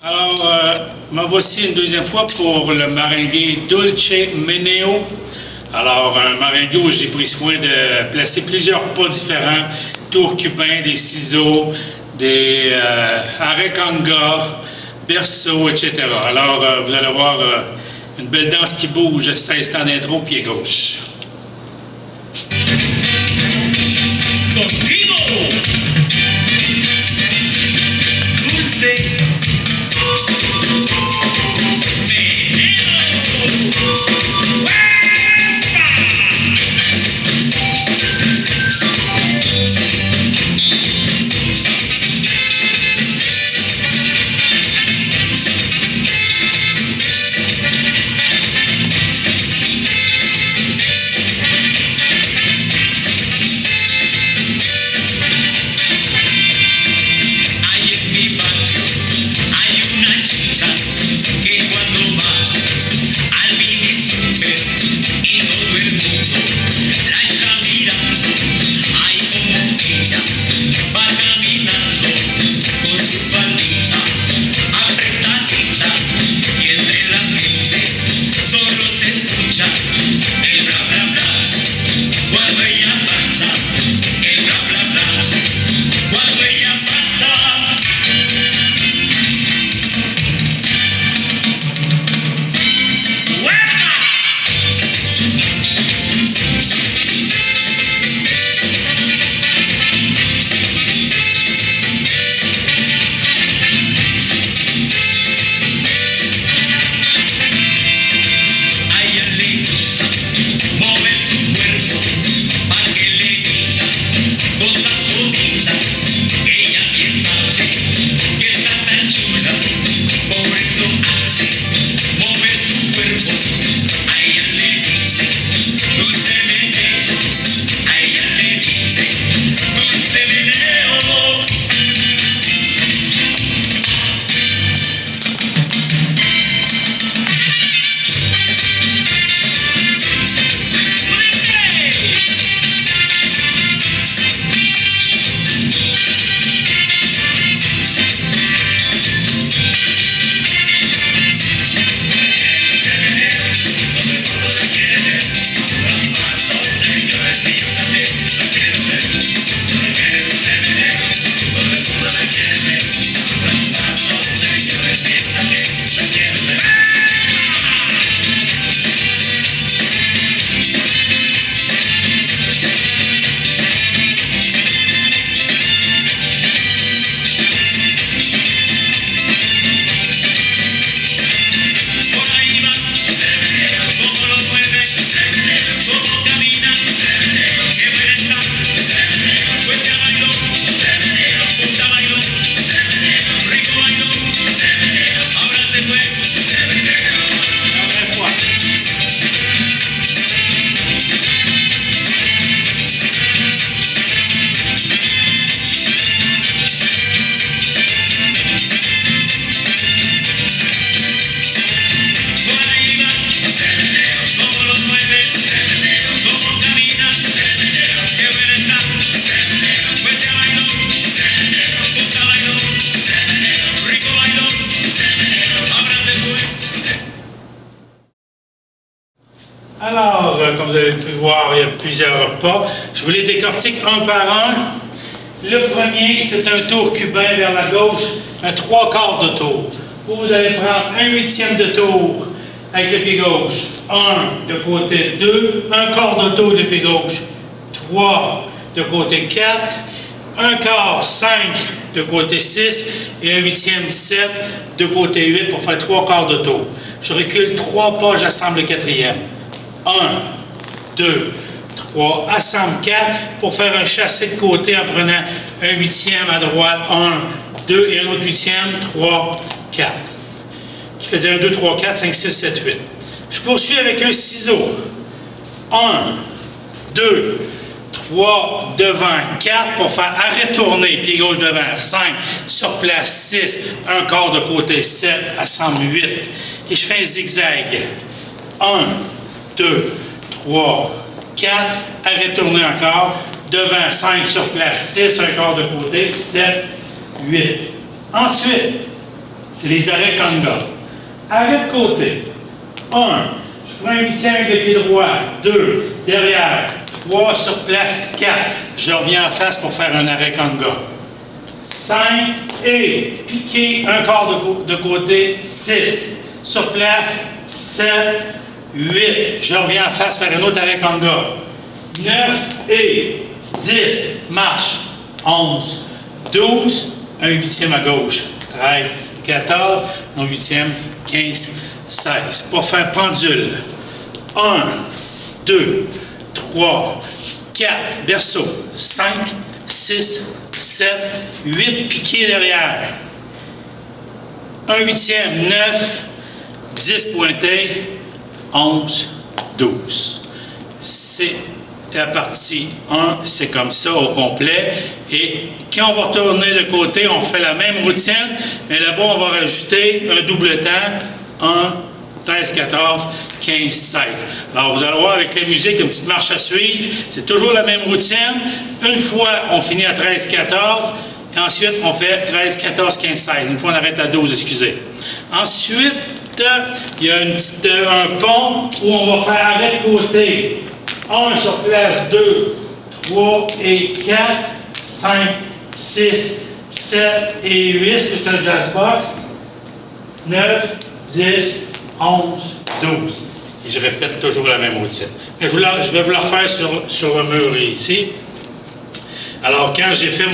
Alors, me voici une deuxième fois pour le maringué Dolce Meneo. Alors, un maringué où j'ai pris soin de placer plusieurs pas différents, tours cubains, des ciseaux, des arecangas, berceau, etc. Alors, vous allez voir une belle danse qui bouge, 16 temps d'intro, pied gauche. Contigo, Dulce Alors, comme vous avez pu voir, il y a plusieurs pas. Je vous les décortique un par un. Le premier, c'est un tour cubain vers la gauche, un 3/4 de tour. Vous allez prendre un 1/8 de tour avec le pied gauche. 1 de côté 2, 1/4 de tour de pied gauche. 3 de côté 4, 1/4 5 de côté 6 et un 1/8 7 de côté 8 pour faire 3/4 de tour. Je recule 3 pas, j'assemble le 4e. 1, 2, 3, assemble 4 pour faire un chassé de côté en prenant un 8e à droite, 1, 2 et un autre 8e, 3, 4. Qui faisait un 2, 3, 4, 5, 6, 7, 8. Je poursuis avec un ciseau. 1, 2, 3, devant, 4 pour faire arrêt tourner, pied gauche devant, 5, sur place, 6, 1/4 de côté, 7, assemble 8. Et je fais un zigzag. 1, 2, 3, 4, arrêt tourner encore, devant 5 sur place, 6, 1/4 de côté, 7, 8. Ensuite, C'est les arrêts conga. Arrêt de côté. 1. Je prends un 8e de pied droit. 2. Derrière. 3. Sur place. 4. Je reviens en face pour faire un arrêt conga. 5. Et piqué un quart de côté. 6. Sur place. 7. 8. Je reviens en face faire un autre arrêt conga. 9. Et 10. Marche. 11. 12. Un 8e à gauche. 13, 14, un 8e, 15, 16. Pour faire pendule. 1, 2, 3, 4, berceau. 5, 6, 7, 8, piqué derrière. Un 8e, 9, 10 pointés, 11, 12. C'est la partie 1, c'est comme ça au complet. Et quand on va retourner de côté, on fait la même routine, mais là-bas, on va rajouter un double temps. 1, 13, 14, 15, 16. Alors, vous allez voir avec la musique, une petite marche à suivre. C'est toujours la même routine. Une fois, on finit à 13, 14. Et ensuite, on fait 13, 14, 15, 16. Une fois, on arrête à 12, excusez. Ensuite, il y a un pont où on va faire arrêt de côté. 1 sur place, 2, 3 et 4, 5, 6, 7 et 8, c'est un jazz box. 9, 10, 11, 12. Et je répète toujours la même routine. Mais je vais vous la refaire sur le mur ici. Alors, quand j'ai fait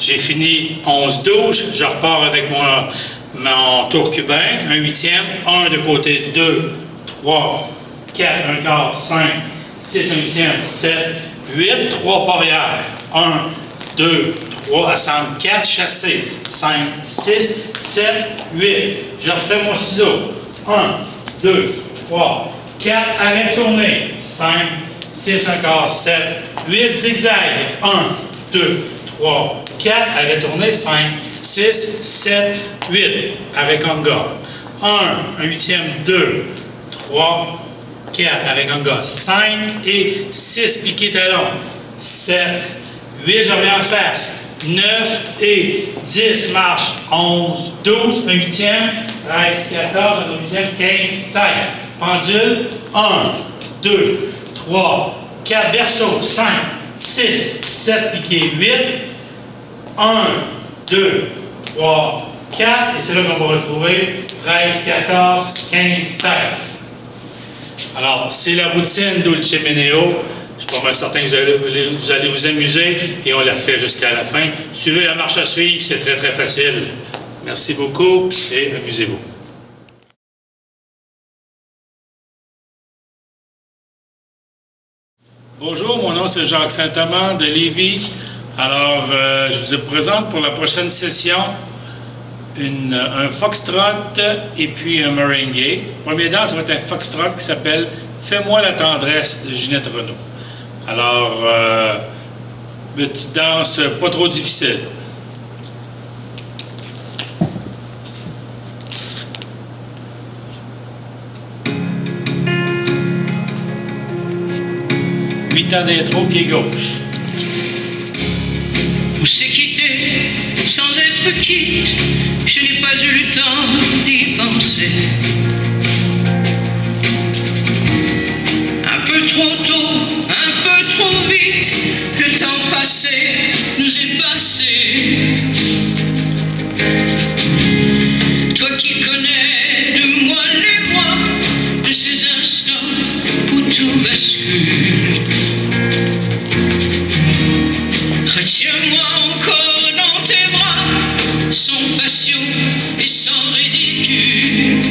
j'ai fini 11-12, je repars avec mon tour cubain, un 8e, 1 de côté, 2, 3, 4, un quart, 5, 6, un 8e, 7, 8, 3 pas arrière. 1, 2, 3, assemble 4, chassé. 5, 6, 7, 8. Je refais mon ciseau. 1, 2, 3, 4, arrêt tourné. 5, 6, un quart, 7, 8, zigzag. 1, 2, 3, 4, arrêt tourné. 5, 6, 7, 8. Arrêt conga. 1, un 8e, 2, 3, 4, arrêt conga. 5 et 6, piqué talon. 7, 8, je reviens en face. 9 et 10, marche. 11, 12, un 8e, 13, 14, un 8e, 15, 16. Pendule, 1, 2, 3, 4, berceau, 5, 6, 7, piqué, 8. 1, 2, 3, 4. Et c'est là qu'on va retrouver 13, 14, 15, 16. Alors, c'est la routine Dulce Meneo. Je suis pas mal certain que vous allez vous amuser et on la fait jusqu'à la fin. Suivez la marche à suivre, c'est très très facile. Merci beaucoup et amusez-vous. Bonjour, mon nom c'est Jacques Saint-Amand de Lévis. Alors, je vous présente pour la prochaine session un foxtrot et puis un merengue. Premier danse, ça va être un foxtrot qui s'appelle « Fais-moi la tendresse » de Ginette Renaud. Alors, petite danse pas trop difficile. Huit ans d'intro, pied gauche. On s'est quitté sans être quitte, je n'ai pas eu le temps d'y penser. Un peu trop tôt, un peu trop vite, le temps passé nous est passé. Toi qui connais de moi les mois, de ces instants où tout bascule. Retiens-moi encore dans tes bras, sans passion et sans ridicule.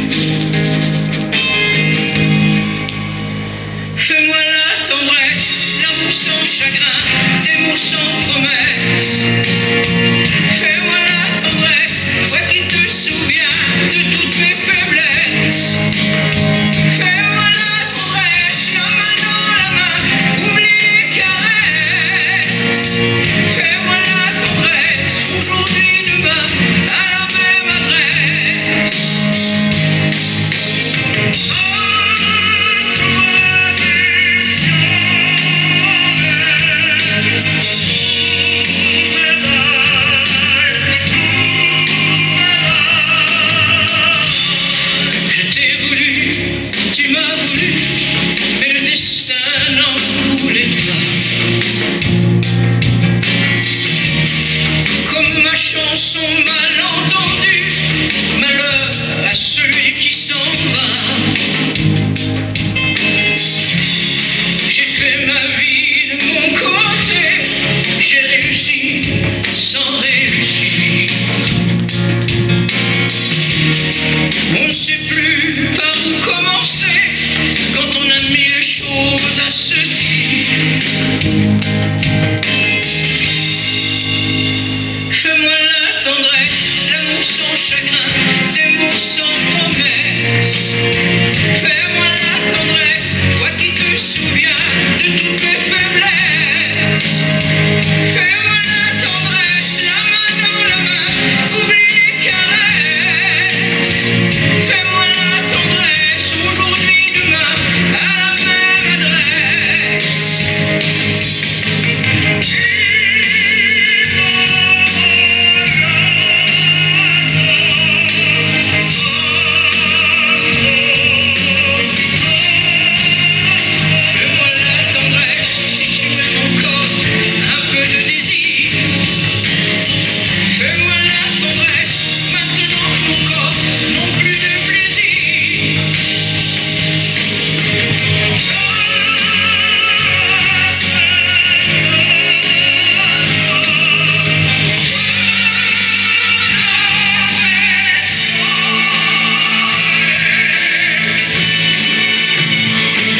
sont malentendus. Malheur à celui qui s'en va. J'ai fait ma vie de mon côté, j'ai réussi sans réussir. On ne sait plus par où commencer quand on a mille choses à se dire. Fais-moi la tendresse, l'amour sans chagrin, des mots sans promesse. Fais-moi la tendresse, toi qui te souviens de toutes mes faiblesses. Fais-moi la tendresse, la main dans la main, oublie les caresses. Fais-moi la tendresse, aujourd'hui, demain, à la même adresse. Fais-moi la tendresse, si tu m'aimes encore, un peu de désir. Fais-moi la tendresse, maintenant que mon corps non plus de plaisir.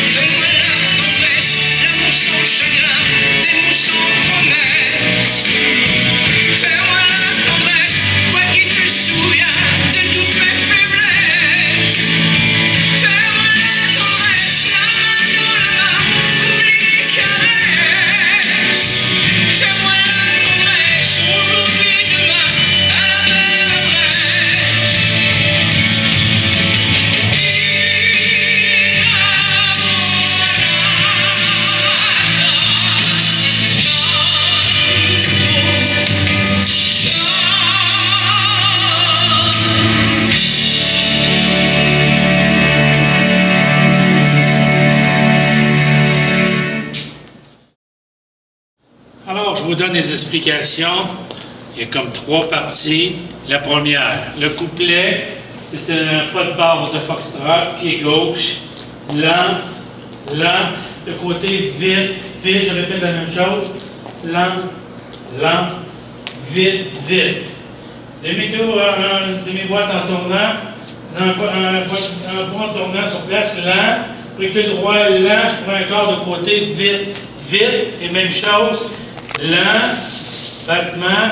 Fais-moi la tendresse, l'amour sans chagrin, des mots sans promesse. Fais-moi la tendresse, toi qui te souviens de toutes mes faiblesses. Fais-moi la tendresse, la main dans la main, oublie les caresses. Fais-moi la tendresse, aujourd'hui, demain, à la même adresse. Alors, je vous donne des explications. Il y a comme trois parties. La première, le couplet, c'est un pas de base de foxtrot, pied gauche, lent, lent, le côté vite, vite, je répète la même chose, lent, lent, vite, vite. Demi-tour, demi-boîte en tournant, un point en tournant sur place, lent, recul droit, lent, je prends un quart de côté, vite, vite, et même chose, lent, battement,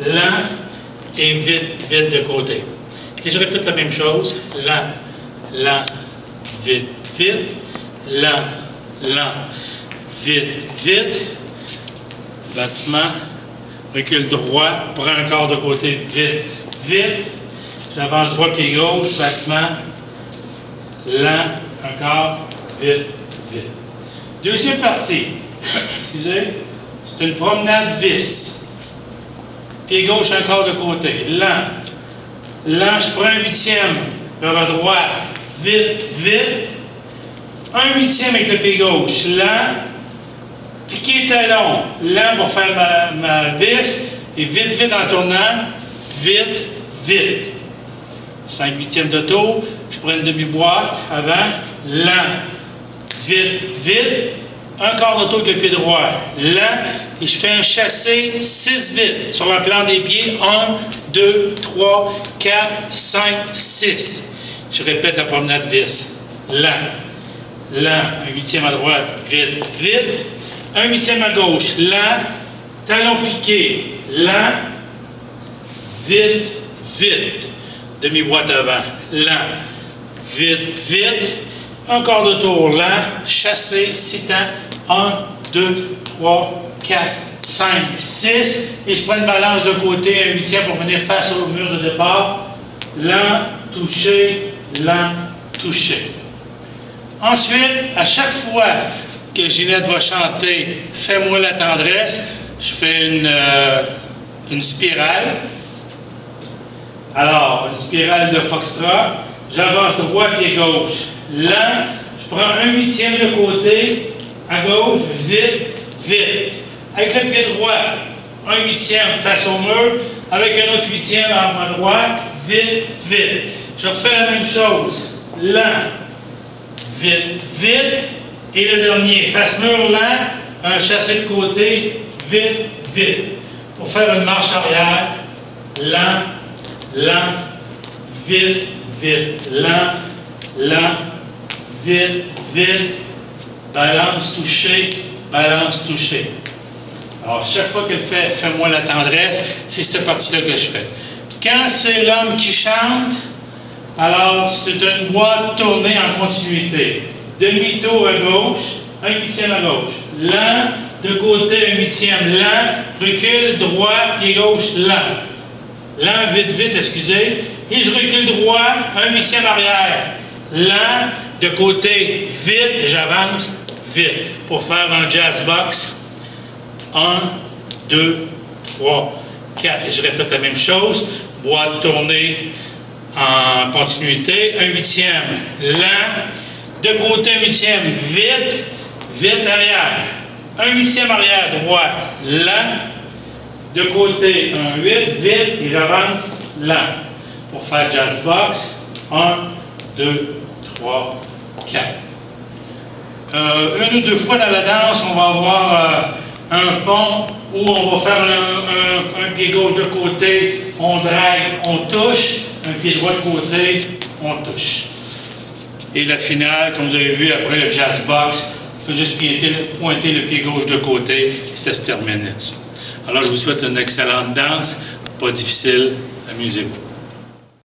lent et vite, vite de côté. Et je répète la même chose, lent, lent, vite, vite, lent, lent, vite, vite, battement, recul droit, prends un quart de côté, vite, vite, j'avance droit, pied gauche, battement, lent, un quart, vite, vite. Deuxième partie, excusez, c'est une promenade vis. Pied gauche, un quart de côté, lent. Lent, je prends un huitième vers la droite, vite, vite. Un huitième avec le pied gauche, lent. Piqué talon, lent pour faire ma vis. Et vite, vite en tournant, vite, vite. 5 huitièmes de tour, je prends une demi-boîte avant, lent. Vite, vite. Un quart de tour avec le pied droit, lent, et je fais un chassé 6 vite sur la plante des pieds. 1, 2, 3, 4, 5, 6. Je répète la promenade vis. Lent, lent, un huitième à droite, vite, vite. Un huitième à gauche, lent, talon piqué, lent, vite, vite. Demi-boîte avant, lent, vite, vite. Un quart de tour lent, chassé, 6 temps. 1, 2, 3, 4, 5, 6. Et je prends une balance de côté, un huitième pour venir face au mur de départ. Lent, touché, lent, touché. Ensuite, à chaque fois que Ginette va chanter « Fais-moi la tendresse », je fais une spirale. Alors, une spirale de foxtrot. J'avance droit, pied gauche. Lent, je prends un huitième de côté, à gauche, vite, vite. Avec le pied droit, un huitième face au mur, avec un autre huitième à ma droite, vite, vite. Je refais la même chose, lent, vite, vite, et le dernier, face mur lent, un chassé de côté, vite, vite. Pour faire une marche arrière, lent, lent, vite, vite, lent, lent, vite, vite, balance, touché, balance, touché. Alors, chaque fois qu'elle fait « Fais-moi la tendresse », c'est cette partie-là que je fais. Quand c'est l'homme qui chante, alors c'est une boîte tournée en continuité. Demi-tour à gauche, un huitième à gauche. Lent, de côté, un huitième lent, recule, droit, pied gauche, lent. Lent, vite, vite, excusez. Et je recule droit, un huitième arrière. Lent, de côté, vite, et j'avance vite. Pour faire un jazz box. 1, 2, 3, 4. Et je répète la même chose. Boîte tournée en continuité. Un huitième lent. De côté, un huitième vite. Vite arrière. Un huitième arrière droit lent. De côté, un 8, vite. Et j'avance lent. Pour faire jazz box. 1, 2, 3, 4. Une ou deux fois dans la danse, on va avoir un pont où on va faire un pied gauche de côté, on drague, on touche, un pied droit de côté, on touche. Et la finale, comme vous avez vu après le jazz box, il faut juste pointer le pied gauche de côté et ça se termine là-dessus. Alors je vous souhaite une excellente danse, pas difficile, amusez-vous.